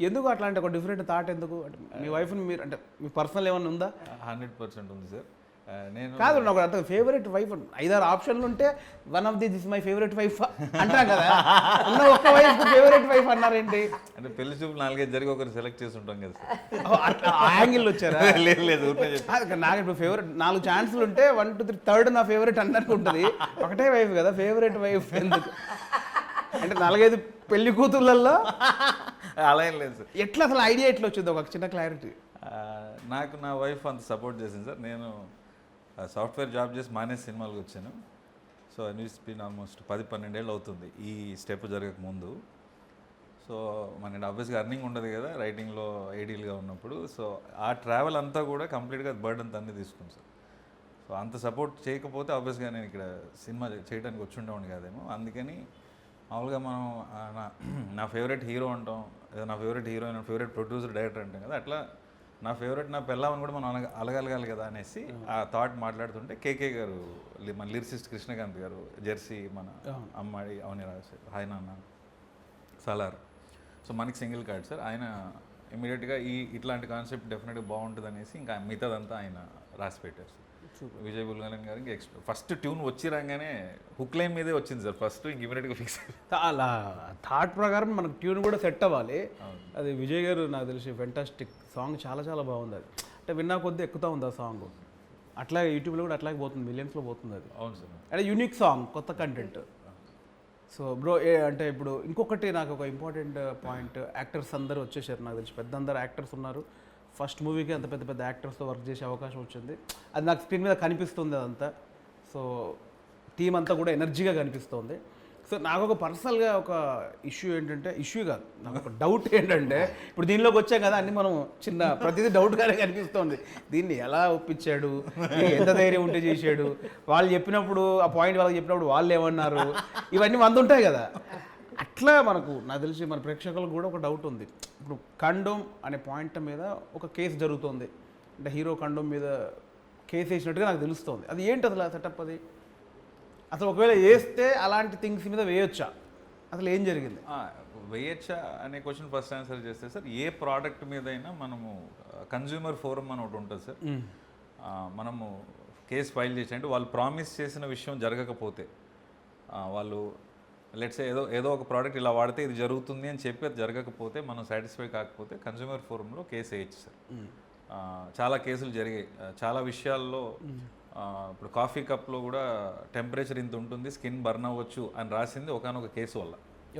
ఎందుకు అట్లాంటి ఒక డిఫరెంట్ థాట్ ఎందుకు? అంటే మీ వైఫ్ని మీరు అంటే మీ పర్సనల్ ఏమన్నా ఉందా? 100% ఉంది సార్. నేను కాదు నాకు అర్థం, ఫేవరెట్ వైఫ్ 5-6 ఆప్షన్లు ఉంటే one of this my favourite wife అంటారు కదా, ఉన్న ఒక్క వైఫ్ ఫేవరెట్ వైఫ్ అన్నారేంటి? అంటే పెళ్లి చూపు 4-5 జరిగి ఒకరు సెలెక్ట్ చేసి ఉంటాం కదా సార్. ఆ యాంగిల్ వచ్చారా? లేదు నాకు ఇప్పుడు ఫేవరెట్ 4 ఛాన్సులు ఉంటే 1, 2, 3 థర్డ్ నా ఫేవరెట్ అందరికి ఉంటుంది. ఒకటే వైఫ్ కదా ఫేవరెట్ వైఫ్ ఎందుకు? అంటే 4-5 పెళ్లి కూతుర్లలో అలా ఏం లేదు సార్. ఎట్లా అసలు ఐడియా ఎట్లా వచ్చింది? ఒక చిన్న క్లారిటీ. నాకు నా వైఫ్ అంత సపోర్ట్ చేసింది సార్. నేను సాఫ్ట్వేర్ జాబ్ చేసి మానేసి సినిమాలకు వచ్చాను. సో న్యూస్ బీన్ ఆల్మోస్ట్ 10-12 ఏళ్ళు అవుతుంది ఈ స్టెప్ జరగక ముందు. సో మన ఆబ్వియస్గా అర్నింగ్ ఉండదు కదా రైటింగ్లో ఐడియల్గా ఉన్నప్పుడు. సో ఆ ట్రావెల్ అంతా కూడా కంప్లీట్గా బర్డన్ తన్ని తీసుకుంది సార్. సో అంత సపోర్ట్ చేయకపోతే ఆబ్వియస్గా నేను ఇక్కడ సినిమా చేయడానికి వచ్చి ఉండేవాడిని కాదేమో. అందుకని మామూలుగా మనం నా ఫేవరెట్ హీరో అంటాం, లేదా నా favourite heroine, favourite producer, director అంటాం కదా, అట్లా నా ఫేవరెట్ నా పెళ్ళామని కూడా మనం అలగలగాలి కదా అనేసి ఆ థాట్ మాట్లాడుతుంటే కేకే గారు, మన లిరిసిస్ట్ కృష్ణకాంత్ గారు, జెర్సీ, మన అమ్మాయి అవని రాజు, హాయ్ నాన్న, సలార్, సో మనకి సింగిల్ కార్డ్ సార్. ఆయన ఇమీడియట్గా ఇట్లాంటి కాన్సెప్ట్ డెఫినెట్గా బాగుంటుంది అనేసి ఇంకా మిగతాదంతా ఆయన రాసి పెట్టారు సార్. విజయ్ బుల్గాని గారికి ఫస్ట్ ట్యూన్ వచ్చి రాగానే హుక్ లైన్ మీదే వచ్చింది సార్ ఫస్ట్. ఇంక ఇమీడియట్గా ఫిక్స్ అలా థాట్ ప్రకారం మనకు ట్యూన్ కూడా సెట్ అవ్వాలి. అది విజయ్ గారు నాకు తెలిసి ఫెంటాస్టిక్ సాంగ్, చాలా చాలా బాగుంది. అది అంటే విన్నా కొద్దీ ఎక్కుతూ ఉంది ఆ సాంగ్. అట్లాగే యూట్యూబ్లో కూడా అట్లాగే పోతుంది, మిలియన్స్లో పోతుంది అది. అవును సార్. అంటే యూనిక్ సాంగ్, కొత్త కంటెంట్. సో బ్రో అంటే ఇప్పుడు ఇంకొకటి నాకు ఒక ఇంపార్టెంట్ పాయింట్, యాక్టర్స్ అందరూ వచ్చేసారు నాకు తెలిసి, అందరు యాక్టర్స్ ఉన్నారు. ఫస్ట్ మూవీకి అంత పెద్ద పెద్ద యాక్టర్స్తో వర్క్ చేసే అవకాశం వచ్చింది. అది నాకు స్క్రీన్ మీద కనిపిస్తుంది అదంతా. సో టీం అంతా కూడా ఎనర్జీగా కనిపిస్తుంది. సో నాకు ఒక పర్సనల్గా ఒక ఇష్యూ ఏంటంటే, ఇష్యూ కాదు, నాకు ఒక డౌట్ ఏంటంటే, ఇప్పుడు దీనిలోకి వచ్చాం కదా, అన్ని మనం చిన్న ప్రతిదీ డౌట్గానే కనిపిస్తోంది. దీన్ని ఎలా ఒప్పించాడు, ఎంత ధైర్యం ఉంటే చేశాడు, వాళ్ళు చెప్పినప్పుడు ఆ పాయింట్ వాళ్ళకి చెప్పినప్పుడు వాళ్ళు ఏమన్నారు, ఇవన్నీ వంద ఉంటాయి కదా. అట్లా మనకు నాకు తెలిసి మన ప్రేక్షకులకు కూడా ఒక డౌట్ ఉంది. ఇప్పుడు కండోమ్ అనే పాయింట్ మీద ఒక కేసు జరుగుతుంది, అంటే హీరో కండోమ్ మీద కేసు వేసినట్టుగా నాకు తెలుస్తుంది. అది ఏంటి అసలు ఆ సెటప్? అది అసలు ఒకవేళ వేస్తే అలాంటి థింగ్స్ మీద వేయొచ్చా, అసలు ఏం జరిగింది? వేయచ్చా అనే క్వశ్చన్ ఫస్ట్ ఆన్సర్ చేస్తే సార్, ఏ ప్రోడక్ట్ మీద అయినా మనము కన్జ్యూమర్ ఫోరం అని ఒకటి ఉంటుంది సార్. మనము కేసు ఫైల్ చేసి, అంటే వాళ్ళు ప్రామిస్ చేసిన విషయం జరగకపోతే, వాళ్ళు లెట్స్ ఏదో ఒక ప్రోడక్ట్ ఇలా వాడితే ఇది జరుగుతుంది అని చెప్పి అది జరగకపోతే, మనం సాటిస్ఫై కాకపోతే కన్జ్యూమర్ ఫోరంలో కేసు వేయచ్చు సార్. చాలా కేసులు జరిగాయి చాలా విషయాల్లో. ఇప్పుడు కాఫీ కప్లో కూడా టెంపరేచర్ ఇంత ఉంటుంది, స్కిన్ బర్న్ అవ్వచ్చు అని రాసింది ఒకనొక కేసు వల్ల.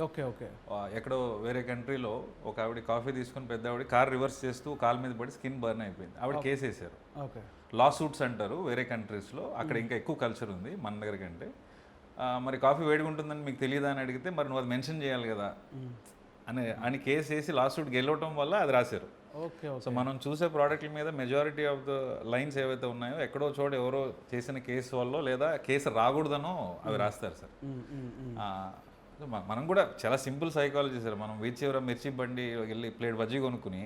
Okay okay. ఎక్కడో వేరే కంట్రీలో ఒక ఆవిడ కాఫీ తీసుకుని పెద్ద ఆవిడ కార్ రివర్స్ చేస్తూ కాలు మీద పడి స్కిన్ బర్న్ అయిపోయింది, ఆవిడ కేసు వేసారు. ఓకే. లా సూట్స్ అంటారు వేరే కంట్రీస్లో, అక్కడ ఇంకా ఎక్కువ కల్చర్ ఉంది మన దగ్గర కంటే. మరి కాఫీ వేడిగా ఉంటుందని మీకు తెలియదా అని అడిగితే, మరి నువ్వు అది మెన్షన్ చేయాలి కదా అని కేసు వేసి లా సూట్ గెలవటం వల్ల అది రాశారు. ఓకే. సో మనం చూసే ప్రోడక్ట్ల మీద మెజారిటీ ఆఫ్ ద లైన్స్ ఏవైతే ఉన్నాయో, ఎక్కడో చోట ఎవరో చేసిన కేసు వల్ల లేదా కేసు రాకూడదనో అవి రాస్తారు సార్. మనం కూడా చాలా సింపుల్ సైకాలజీ సార్. మనం వీచివర మిర్చి బండి వెళ్ళి ప్లేట్ బజ్జీ కొనుక్కుని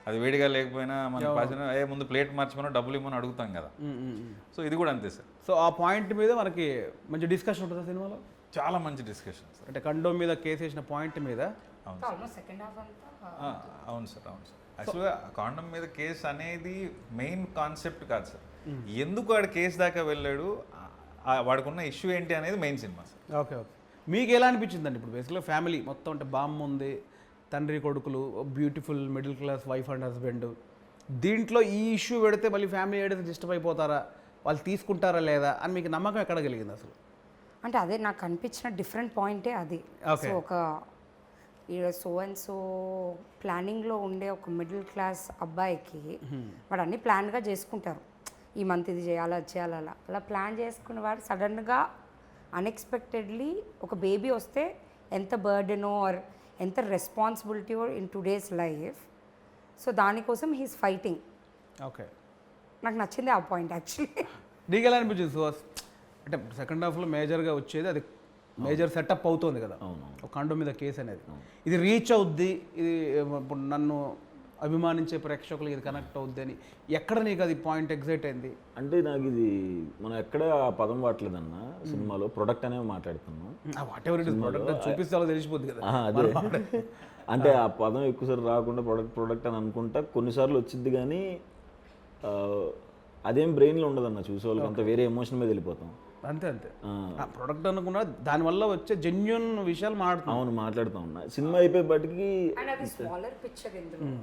అది వేడిగా లేకపోయినా మన పాసిన ముందు ప్లేట్ మార్చమని డబ్బులు ఇవ్వమని అడుగుతాం కదా. సో ఇది కూడా అంతే సార్. సో ఆ పాయింట్ మీద మనకి మంచి డిస్కషన్ ఉంటుంది సినిమాలో, చాలా మంచి డిస్కషన్ సార్. అంటే కండోమ్ మీద కేసు వేసిన పాయింట్ మీద. ఆల్మోస్ట్ సెకండ్ హాఫ్ అంతా అవును సార్, అవును సార్. యాక్చువల్గా కాండమ్ మీద కేసు అనేది మెయిన్ కాన్సెప్ట్ కాదు సార్. ఎందుకు వాడు కేసు దాకా వెళ్ళాడు, వాడుకున్న ఇష్యూ ఏంటి అనేది main cinema sir. Okay okay. మీకు ఎలా అనిపించిందండి? ఇప్పుడు బేసిక్గా ఫ్యామిలీ మొత్తం, అంటే బామ్మ ఉంది, తండ్రి కొడుకులు, beautiful middle class wife and husband, దీంట్లో ఈ ఇష్యూ పెడితే మళ్ళీ ఫ్యామిలీ ఏదైతే డిస్టర్బ్ అయిపోతారా, వాళ్ళు తీసుకుంటారా లేదా అని మీకు నమ్మకం ఎక్కడ కలిగింది అసలు? అంటే అదే నాకు అనిపించిన డిఫరెంట్ పాయింటే అది. సో ఒక సో అండ్ సో ప్లానింగ్లో ఉండే ఒక మిడిల్ క్లాస్ అబ్బాయికి వాడు అన్ని ప్లాన్గా చేసుకుంటారు, ఈ మంత్ ఇది చేయాలి అది చేయాలి, అలా ప్లాన్ చేసుకున్న వాడు సడన్గా అన్ఎక్స్పెక్టెడ్లీ ఒక బేబీ వస్తే ఎంత బర్డెనో ఆర్ ఎంత responsibility in today's life. So దానికోసం హీస్ ఫైటింగ్. ఓకే. నాకు నచ్చింది ఆ పాయింట్ యాక్చువల్లీ. నీకు ఎలా అనిపించింది సుహాస్? అంటే సెకండ్ హాఫ్లో మేజర్గా వచ్చేది అది, మేజర్ సెటప్ అవుతుంది కదా ఒక కండోమ్ మీద కేసు అనేది. ఇది రీచ్ అవుద్ది, ఇది ఇప్పుడు నన్ను అభిమానించే ప్రేక్షకులకి ఇది కనెక్ట్ అవుద్ది అని ఎక్కడ నీకు అది పాయింట్ ఎగ్జైట్ అయింది? అంటే నాకు ఇది మనం ఎక్కడ ఆ పదం వాడలేదన్న సినిమాలో, ప్రొడక్ట్ అనేవి మాట్లాడుతున్నాం. What ever it is, product చూపిస్తే అలా తెలిసిపోద్ది కదా. అదే అంటే ఆ పదం ఎక్కువసారి రాకుండా ప్రొడక్ట్ అని అనుకుంటా కొన్నిసార్లు వచ్చింది, కానీ అదేం బ్రెయిన్లో ఉండదన్న చూసేవాళ్ళకి, అంత వేరే ఎమోషన్ మీద వెళ్ళిపోతాం. అంతే అంతే. ప్రొడక్ట్ అనుకున్నా దానివల్ల వచ్చే జెన్యున్ విషయాలు మాట్లాడుతూ ఉన్నా. సినిమా అయిపోయేపటికి smaller picture,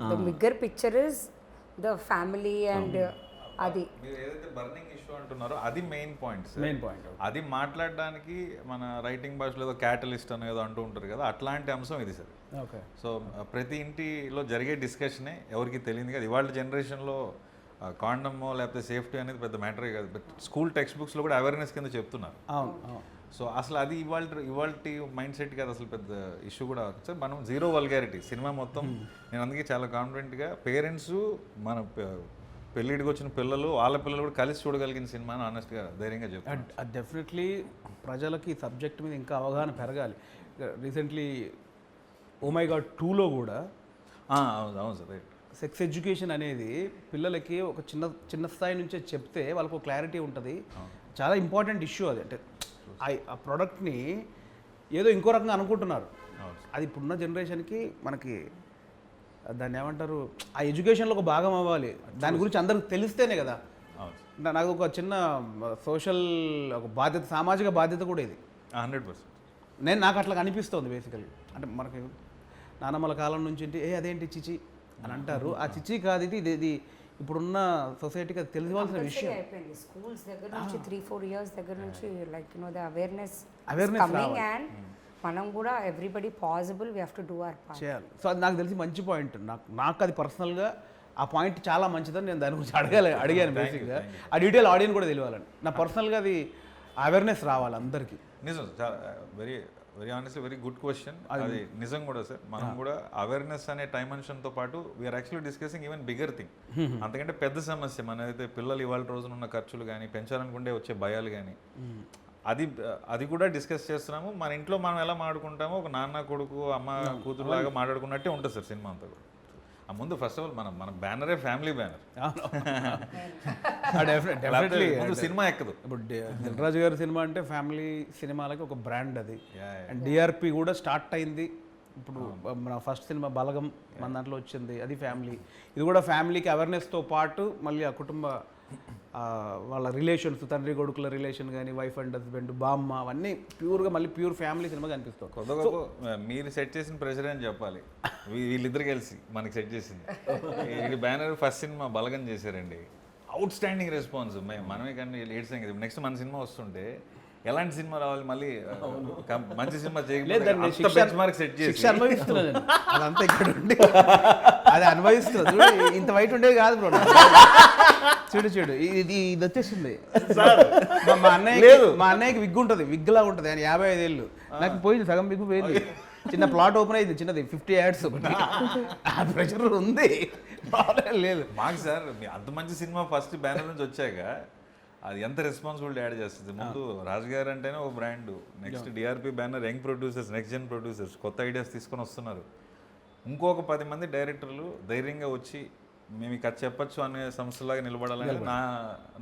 the bigger picture is the family and అది మీరు ఏదైతే బర్నింగ్ ఇష్యూ అంటున్నారో అది మెయిన్ పాయింట్. అది మాట్లాడడానికి మన రైటింగ్ భాషలో ఏదో క్యాటలిస్ట్ అని ఏదో అంటూ ఉంటారు కదా, అట్లాంటి అంశం ఇది సార్. ఓకే. సో ప్రతి ఇంటిలో జరిగే డిస్కషనే ఎవరికి తెలియదు కదా. ఇవాళ జనరేషన్లో కాండమో లేకపోతే సేఫ్టీ అనేది పెద్ద మ్యాటరే కాదు, బట్ స్కూల్ టెక్స్ట్ బుక్స్లో కూడా అవేర్నెస్ కింద చెప్తున్నారు. సో అసలు అది ఇవాళ మైండ్ సెట్ కాదు, అసలు పెద్ద ఇష్యూ కూడా అవుతుంది సార్. మనం జీరో వల్గారిటీ సినిమా మొత్తం. నేను అందుకే చాలా కాన్ఫిడెంట్గా పేరెంట్స్ మన పెళ్ళిడికి వచ్చిన పిల్లలు వాళ్ళ పిల్లలు కూడా కలిసి చూడగలిగిన సినిమా అని ఆనెస్ట్గా ధైర్యంగా చెప్తాను. డెఫినెట్లీ ప్రజలకి సబ్జెక్ట్ మీద ఇంకా అవగాహన పెరగాలి. రీసెంట్లీ ఓ మై గాడ్ 2లో కూడా అవును సార్, రైట్. సెక్స్ ఎడ్యుకేషన్ అనేది పిల్లలకి ఒక చిన్న స్థాయి నుంచే చెప్తే వాళ్ళకు క్లారిటీ ఉంటుంది. చాలా ఇంపార్టెంట్ ఇష్యూ అది. అంటే ఆ ప్రోడక్ట్ని ఏదో ఇంకో రకంగా అనుకుంటున్నారు, అది ఇప్పుడున్న జనరేషన్కి మనకి దాన్ని ఏమంటారు, ఆ ఎడ్యుకేషన్లో ఒక భాగం అవ్వాలి. దాని గురించి అందరికి తెలిస్తేనే కదా. నాకు ఒక చిన్న సోషల్ ఒక బాధ్యత, సామాజిక బాధ్యత కూడా ఇది. 100%. నాకు అట్లా అనిపిస్తుంది బేసికలీ. అంటే మనకి నానమ్మల కాలం నుంచి అదేంటి చిచి అని అంటారు, ఆ చిచి కాదు ఇది ఇప్పుడున్న సొసైటీకి అది తెలియవలసిన విషయం. అయిపోయింది స్కూల్స్ దగ్గర నుంచి 3-4 years దగ్గర నుంచి like the awareness coming and మనం కూడా everybody possible we have to do our part చేయాలి. సో అది నాకు తెలిసి మంచి పాయింట్. నాకు అది పర్సనల్గా ఆ పాయింట్ చాలా మంచిదని నేను దాని గురించి అడిగాను బేసిక్గా. ఆ డీటెయిల్ ఆడియన్స్ కూడా తెలియాలని, నా పర్సనల్గా అది అవేర్నెస్ రావాలి అందరికీ. నిజం, very very honestly very good question. అది నిజం కూడా సార్. మనం కూడా అవేర్నెస్ అనే డైమెన్షన్తో పాటు we're actually discussing even bigger thing. అంతకంటే పెద్ద సమస్య మనదైతే పిల్లలు ఇవాళ రోజున ఉన్న ఖర్చులు కానీ పెంచాలనుకుంటే వచ్చే భయాలు కానీ అది కూడా డిస్కస్ చేస్తున్నాము. మన ఇంట్లో మనం ఎలా మాట్లాడుకుంటామో ఒక నాన్న కొడుకు అమ్మ కూతురు లాగా మాట్లాడుకున్నట్టే ఉంటుంది సార్ సినిమా అంతా కూడా. ఆ ముందు ఫస్ట్ ఆఫ్ ఆల్ మన బ్యానరే ఫ్యామిలీ బ్యానర్. డెఫినెట్లీ ముందు సినిమా ఎక్కదు. ఇప్పుడు దిల్రాజు గారి సినిమా అంటే ఫ్యామిలీ సినిమాలకి ఒక బ్రాండ్ అది. అండ్ డిఆర్పి కూడా స్టార్ట్ అయింది. ఇప్పుడు మన ఫస్ట్ సినిమా బలగం మన దాంట్లో వచ్చింది, అది ఫ్యామిలీ. ఇది కూడా ఫ్యామిలీకి అవేర్నెస్తో పాటు మళ్ళీ ఆ కుటుంబ వాళ్ళ రిలేషన్స్, తండ్రి కొడుకుల రిలేషన్ కానీ, వైఫ్ అండ్ హస్బెండ్, బామ్మ, అవన్నీ ప్యూర్గా మళ్ళీ ప్యూర్ ఫ్యామిలీ సినిమా కనిపిస్తుంది. కొద్దిగా మీరు సెట్ చేసిన ప్రెషర్ అని చెప్పాలి. వీళ్ళిద్దరు కలిసి మనకి సెట్ చేసింది. ఇది బ్యానర్ ఫస్ట్ సినిమా బలగం చేశారండి. Out standing response. మనమే కానీ లేట్ సంగతి. నెక్స్ట్ మన సినిమా వస్తుంటే ఎలాంటి సినిమా రావాలి, మళ్ళీ మంచి సినిమా చేయలేదు సెట్ చేసి అనుభవిస్తున్నాను. అదంతా ఇక్కడ ఉండి అది అనుభవిస్తున్నా. ఇంత వైట్ ఉండేది కాదు బ్రో. చూడు ఇది వచ్చేసింది. మా అన్నయ్యకి విగ్ ఉంటుంది, విగ్ లా ఉంటుంది. ఆయన 55 ఏళ్ళు. నాకు పోయింది, సగం విగ్ పోయింది. చిన్న ప్లాట్ ఓపెన్ అయింది, చిన్నది 50 యాడ్స్. ఆ ప్రెషర్ ఉంది, లేదు మాకు సార్. అంత మంచి సినిమా ఫస్ట్ బ్యానర్ నుంచి వచ్చాక అది ఎంత రెస్పాన్సిబిలిటీ యాడ్ చేస్తుంది. ముందు రాజు గారు అంటేనే ఒక brand. Next DRP banner, young producers, next gen producers కొత్త ఐడియాస్ తీసుకొని వస్తున్నారు. ఇంకొక 10 మంది డైరెక్టర్లు ధైర్యంగా వచ్చి మేము ఇక చెప్పచ్చు అనే సంస్థలాగా నిలబడాలని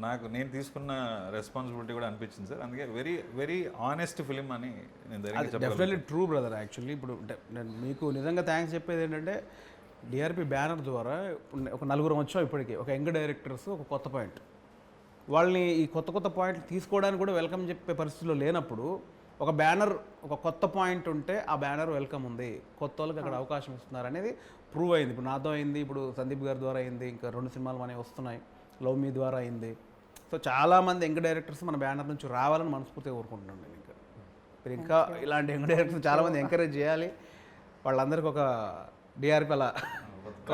నాకు నేను తీసుకున్న రెస్పాన్సిబిలిటీ కూడా అనిపించింది సార్. అందుకే వెరీ వెరీ ఆనెస్ట్ ఫిలిం అని నేను డెఫినెట్లీ ట్రూ బ్రదర్. యాక్చువల్లీ ఇప్పుడు నేను మీకు నిజంగా థ్యాంక్స్ చెప్పేది ఏంటంటే, డిఆర్పి బ్యానర్ ద్వారా ఒక 4 వచ్చాం ఇప్పటికీ. ఒక యంగ్ డైరెక్టర్స్, ఒక కొత్త పాయింట్. వాళ్ళని ఈ కొత్త పాయింట్లు తీసుకోవడానికి కూడా వెల్కమ్ చెప్పే పరిస్థితిలో లేనప్పుడు ఒక బ్యానర్, ఒక కొత్త పాయింట్ ఉంటే ఆ బ్యానర్ వెల్కమ్ ఉంది, కొత్త వాళ్ళకి అక్కడ అవకాశం ఇస్తున్నారు అనేది ప్రూవ్ అయింది. ఇప్పుడు నాతో అయింది, ఇప్పుడు సందీప్ గారి ద్వారా అయింది, ఇంకా 2 సినిమాలు మనకి వస్తున్నాయి, లవ్ మీ ద్వారా అయింది. సో చాలామంది యంగ్ డైరెక్టర్స్ మన బ్యానర్ నుంచి రావాలని మనస్ఫూర్తిగా కోరుకుంటున్నాను నేను. మీరు ఇంకా ఇలాంటి యంగ్ డైరెక్టర్స్ చాలామంది ఎంకరేజ్ చేయాలి. వాళ్ళందరికీ ఒక డిఆర్పి అలా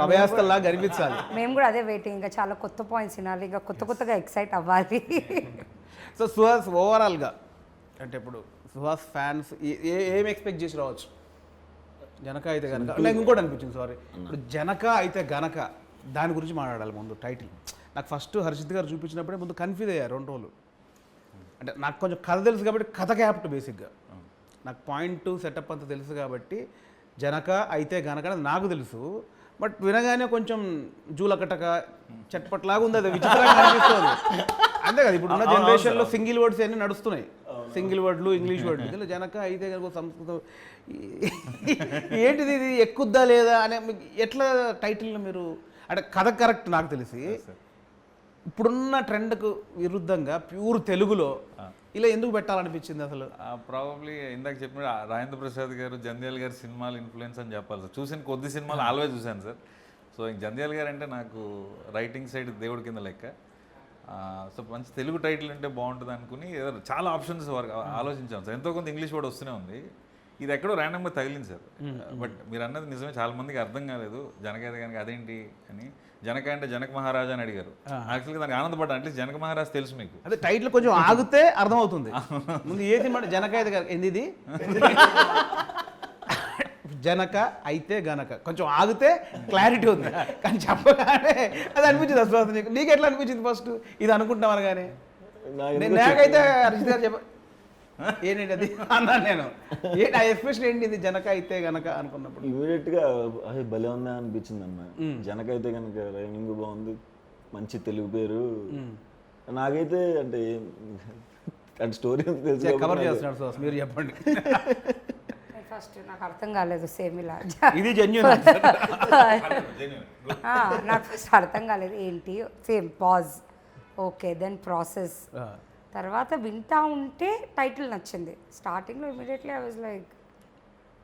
అభయాస్తల్లా కనిపించాలి. మేము కూడా అదే వెయిటింగ్. ఇంకా చాలా కొత్త పాయింట్స్ వినాలి, ఇంకా కొత్తగా ఎక్సైట్ అవ్వాలి. సో సుహాస్ ఓవరాల్గా అంటే ఇప్పుడు సుహాస్ ఫ్యాన్స్ ఏం ఎక్స్పెక్ట్ చేసి రావచ్చు? జనక అయితే గనక, నాకు ఇంకోటి అనిపించింది, సారీ, ఇప్పుడు జనక అయితే గనక దాని గురించి మాట్లాడాలి ముందు. టైటిల్ నాకు ఫస్ట్ హర్షిత్ గారు చూపించినప్పుడే ముందు కన్ఫ్యూజ్ అయ్యారు 2 రోజులు. అంటే నాకు కొంచెం కథ తెలుసు కాబట్టి కథ క్యాప్ట్ బేసిక్గా నాకు పాయింట్ సెటప్ అంతా తెలుసు కాబట్టి జనక అయితే గనక నాకు తెలుసు. బట్ వినగానే కొంచెం జూలకటక చట్పట్లాగా ఉంది, అది విచిత్రంగా అనిపిస్తుంది. అంతే కదా, ఇప్పుడు ఉన్న జనరేషన్లో సింగిల్ వర్డ్స్ అన్నీ నడుస్తున్నాయి, సింగిల్ వర్డ్లు, ఇంగ్లీష్ వర్డ్లు. ఇలా జనక అయితే కనుక సంస్కృతం ఏంటిది, ఇది ఎక్కుద్దా లేదా అనే ఎట్లా టైటిల్ని మీరు అంటే కథ కరెక్ట్ నాకు తెలిసి ఇప్పుడున్న ట్రెండ్కు విరుద్ధంగా ప్యూర్ తెలుగులో ఇలా ఎందుకు పెట్టాలనిపించింది అసలు? ప్రాబబ్లీ ఇందాక చెప్పిన రాజేంద్ర ప్రసాద్ గారు, జంధ్యాల గారి సినిమాలు ఇన్ఫ్లుయెన్స్ అని చెప్పాలి సార్. చూసిన కొద్ది సినిమాలు ఆల్వేజ్ చూశాను సార్. సో జంధ్యాల గారు అంటే నాకు రైటింగ్ సైడ్ దేవుడి కింద లెక్క. సో మంచి తెలుగు టైటిల్ అంటే బాగుంటుంది అనుకుని చాలా ఆప్షన్స్ ఆలోచించాం సార్. ఎంతో కొంత ఇంగ్లీష్ వర్డ్ వస్తూనే ఉంది. ఇది ఎక్కడో ర్యాండమ్గా తగిలింది సార్. బట్ మీరు అన్నది నిజమే, చాలా మందికి అర్థం కాలేదు జనక అయితే కనుక అదేంటి అని. జనక అంటే జనక మహారాజా అని అడిగారు. యాక్చువల్గా దానికి ఆనందపడ్డా, అట్లీస్ట్ జనక మహారాజ్ తెలుసు మీకు. అదే టైటిల్ కొంచెం ఆగితే అర్థమవుతుంది. ముందు ఏ సినిమా జనక అయితే కనుక ఏంది జనక అయితే గనక కొంచెం ఆగితే క్లారిటీ ఉంది, కానీ చెప్పగానే అది అనిపించింది అసలు. నీకు ఎట్లా అనిపించింది ఫస్ట్ ఇది అనుకుంటాం అనగానే? నాకైతే హర్షిత్ గారు చెప్ప ఏంటండి అది అన్నాను నేను. ఏంటి ఆ ఎక్స్ప్రెషన్ ఏంటి ఇది జనక అయితే గనక అనుకున్నప్పుడు? ఇమీడియట్గా అది భలే ఉందా అనిపించింది అన్న. జనక అయితే కనుక రైమింగ్ బాగుంది, మంచి తెలుగు పేరు. నాకైతే అంటే స్టోరీ కవర్ చేస్తున్నాడు సార్, మీరు చెప్పండి. ఫస్ట్ నాకు అర్థం కాలేదు, సేమ్ ఇలా ఇది జెన్యూన్. నాకు ఫస్ట్ అర్థం కాలేదు ఏంటి, same pause, okay, then process, తర్వాత వింటా ఉంటే టైటిల్ నచ్చింది. స్టార్టింగ్లో immediately I was like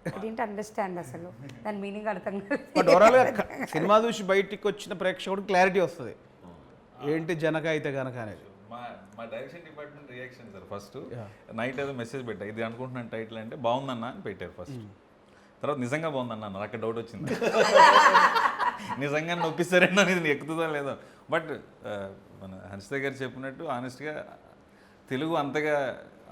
I didn't understand అసలు దాని మీనింగ్ అర్థం కాలేదు. బట్ ఓవరాల్గా సినిమా చూసి బయటికి వచ్చిన ప్రేక్షకుడికి క్లారిటీ వస్తుంది ఏంటి జనక అయితే గనక అనేది. మా direction department reaction sir. First night ఏదో మెసేజ్ పెట్టా, ఇది అనుకుంటున్నాను టైటిల్ అంటే బాగుందన్నా అని పెట్టారు ఫస్ట్. తర్వాత నిజంగా బాగుందన్నా నాకు అక్కడ డౌట్ వచ్చింది, నిజంగా నొప్పిస్తారేమో అనేది ఎక్కుతుందా లేదో. బట్ మన హర్షిత గారు చెప్పినట్టు ఆనెస్ట్గా తెలుగు అంతగా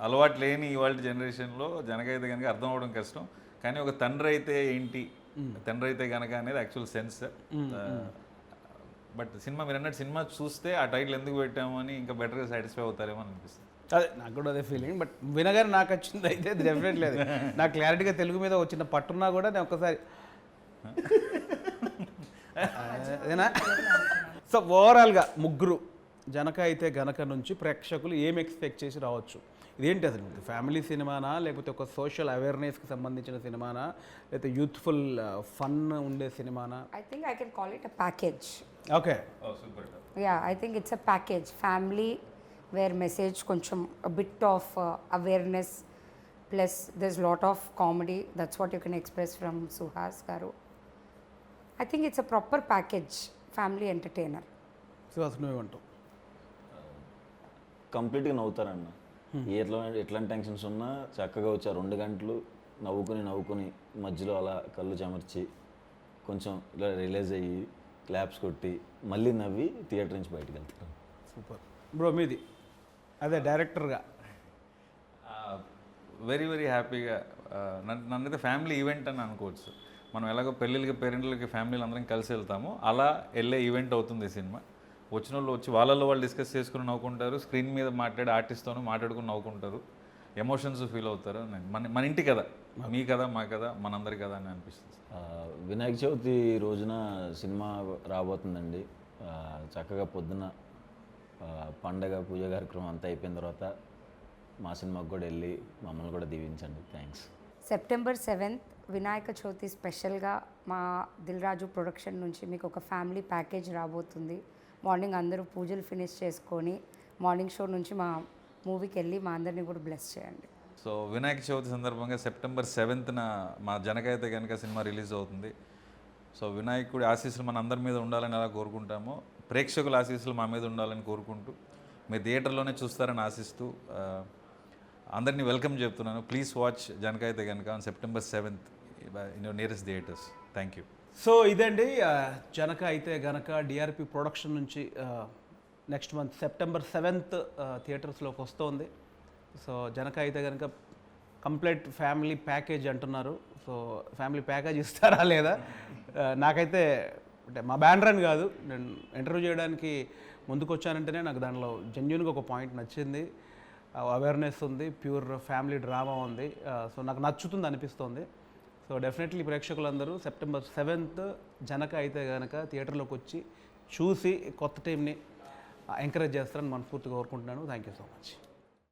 అలవాటు లేని ఇవాళ జనరేషన్లో జనకైతే కనుక అర్థం అవ్వడం కష్టం. కానీ ఒక తండ్రి అయితే ఏంటి, తండ్రి అయితే కనుక అనేది యాక్చువల్ సెన్స్. బట్ సినిమా మీరు అన్నట్టు సినిమా చూస్తే ఆ టైటిల్ ఎందుకు పెట్టాము అని ఇంకా బెటర్గా సాటిస్ఫై అవుతారేమో అని అనిపిస్తుంది. అదే నాకు కూడా అదే ఫీలింగ్. బట్ వినగానే నాకు వచ్చింది అయితే అది డెఫినెట్ లేదు. నాకు క్లారిటీగా తెలుగు మీద వచ్చిన పట్టున్నా కూడా నేను ఒక్కసారి అదేనా. సో ఓవరాల్గా ముగ్గురు జనక అయితే గనక నుంచి ప్రేక్షకులు ఏం ఎక్స్పెక్ట్ చేసి రావచ్చు? ఇదేంటి అసలు ఫ్యామిలీ సినిమానా, లేకపోతే ఒక సోషల్ అవేర్నెస్కి సంబంధించిన సినిమానా, లేకపోతే యూత్ఫుల్ ఫన్ ఉండే సినిమానా? I think I can call it a package. Okay, super. Yeah, I think it's a package. Family, where message కొంచెం a bit of awareness, plus there's lot of comedy. That's what you can express from Suhas garu. I think it's a proper package, family entertainer. Suhas నువ్వేమంటావు? కంప్లీట్గా నవ్వుతారన్న. ఎట్లాంటి tensions ఉన్నా చక్కగా వచ్చి 2 గంటలు నవ్వుకుని మధ్యలో అలా కళ్ళు చెమర్చి కొంచెం ఇలా రిలీజ్ అయ్యి క్లాప్స్ కొట్టి మళ్ళీ నవ్వి థియేటర్ నుంచి బయటకు వెళ్తారు. Super bro. మీది అదే డైరెక్టర్గా వెరీ వెరీ హ్యాపీగా నన్నైతే ఫ్యామిలీ ఈవెంట్ అని అనుకోవచ్చు. మనం ఎలాగో పెళ్ళిళ్ళకి పేరెంట్లకి ఫ్యామిలీలు అందరం కలిసి వెళ్తామో అలా వెళ్ళే ఈవెంట్ అవుతుంది ఈ సినిమా. వచ్చిన వాళ్ళు వచ్చి వాళ్ళలో వాళ్ళు డిస్కస్ చేసుకుని నవ్వుకుంటారు, స్క్రీన్ మీద మాట్లాడే ఆర్టిస్ట్తోనూ మాట్లాడుకుని నవ్వుకుంటారు, ఎమోషన్స్ ఫీల్ అవుతారు. మన ఇంటి కదా, మీ కదా, మా కదా, మనందరి కదా అని అనిపిస్తుంది. వినాయక చవితి రోజున సినిమా రాబోతుందండి. చక్కగా పొద్దున పండగ పూజ కార్యక్రమం అంతా అయిపోయిన తర్వాత మా సినిమాకి కూడా వెళ్ళి మమ్మల్ని కూడా దీవించండి. Thanks. September 7th Vinayaka Chavithi స్పెషల్గా మా దిల్ రాజు ప్రొడక్షన్ నుంచి మీకు ఒక ఫ్యామిలీ ప్యాకేజ్ రాబోతుంది. మార్నింగ్ అందరూ పూజలు ఫినిష్ చేసుకొని మార్నింగ్ షో నుంచి మా మూవీకి వెళ్ళి మా అందరినీ కూడా బ్లెస్ చేయండి. సో వినాయక చవితి సందర్భంగా September 7th మా జనకైతే కనుక సినిమా రిలీజ్ అవుతుంది. సో వినాయకుడి ఆశీస్సులు మన అందరి మీద ఉండాలని ఎలా కోరుకుంటామో ప్రేక్షకుల ఆశీస్సులు మా మీద ఉండాలని కోరుకుంటూ మీరు థియేటర్లోనే చూస్తారని ఆశిస్తూ అందరినీ వెల్కమ్ చెప్తున్నాను. ప్లీజ్ వాచ్ జనకైతే కనుక on September 7th in your nearest theatres. Thank you. So ఇదండి జనక అయితే గనక డిఆర్పి ప్రొడక్షన్ నుంచి నెక్స్ట్ మంత్ September 7th థియేటర్స్లోకి వస్తుంది. సో జనక అయితే కనుక కంప్లీట్ ఫ్యామిలీ ప్యాకేజ్ అంటున్నారు. సో ఫ్యామిలీ ప్యాకేజ్ ఇస్తారా లేదా? నాకైతే అంటే మా బ్యానర్ అని కాదు, నేను ఇంటర్వ్యూ చేయడానికి ముందుకు వచ్చానంటేనే నాకు దానిలో జెన్యున్గా ఒక పాయింట్ నచ్చింది. అవేర్నెస్ ఉంది, ప్యూర్ ఫ్యామిలీ డ్రామా ఉంది. సో నాకు నచ్చుతుంది అనిపిస్తుంది. సో డెఫినెట్లీ ప్రేక్షకులందరూ September 7th జనక అయితే కనుక థియేటర్లోకి వచ్చి చూసి కొత్త టీంని ఎంకరేజ్ చేస్తారని మనస్ఫూర్తిగా కోరుకుంటున్నాను. Thank you so much.